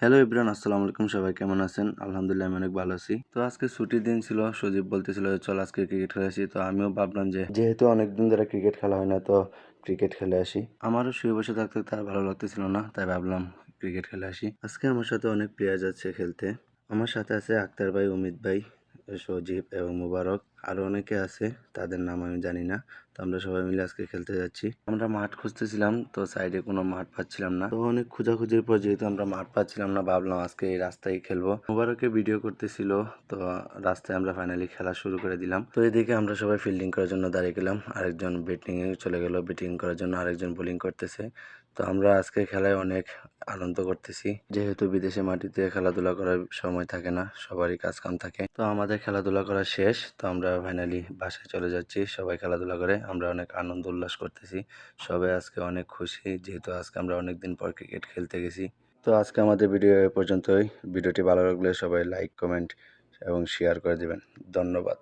Hello everyone, আসসালামু আলাইকুম। সবাই কেমন আছেন? আলহামদুলিল্লাহ আমি অনেক ভালো আছি। তো আজকে ছুটির দিন ছিল। সজীব বলতেছিল যে চল আজকে ক্রিকেট খেলে আসি। তো আমিও ভাবলাম যে যেহেতু অনেকদিন ধরে ক্রিকেট খেলা হয় না, তো ক্রিকেট খেলে আসি। আমারও শুয়ে বসে থাকতে থাকতে আর ভালো লাগতেছিল না, তাই ভাবলাম ক্রিকেট খেলে আসি। আজকে আমার সাথে অনেক প্লেয়ার যাচ্ছে খেলতে। আমার সাথে আছে আক্তার ভাই, অমিত ভাই, সজীব এবং মুবারক। আরো অনেকে আছে, তাদের নাম আমি জানি না। তো আমরা সবাই মিলে আজকে খেলতে যাচ্ছি। আমরা মাঠ খুঁজতেছিলাম, তো সাইডে কোনো মাঠ পাচ্ছিলাম না। তো অনেক খোঁজাখুঁজির পর যেহেতু আমরা মাঠ পাচ্ছিলাম না, ভাবলাম আজকে এই রাস্তায় খেলবো। মুবারকে ভিডিও করতেছিল, তো রাস্তায় আমরা ফাইনালি খেলা শুরু করে দিলাম। তো এদিকে আমরা সবাই ফিল্ডিং করার জন্য দাঁড়িয়ে গেলাম, আরেকজন ব্যাটিং এ চলে গেল, ব্যাটিং করার জন্য আরেকজন বোলিং করতেছে। তো আমরা আজকে খেলায় অনেক আনন্দ করতেছি, যেহেতু বিদেশে মাটিতে খেলাধুলা করার সময় থাকে না, সবারই কাজ কাম থাকে। তো আমাদের খেলাধুলা করা শেষ, তো আমরা ফাইনালি বাসায় চলে যাচ্ছি। সবাই খেলাধুলা করে আমরা অনেক আনন্দ উল্লাস করতেছি। সবাই আজকে অনেক খুশি, যেহেতু আজকে আমরা অনেকদিন পর ক্রিকেট খেলতে গেছি। তো আজকে আমাদের ভিডিও এ পর্যন্তই। ভিডিওটি ভালো লাগলে সবাই লাইক, কমেন্ট এবং শেয়ার করে দিবেন। ধন্যবাদ।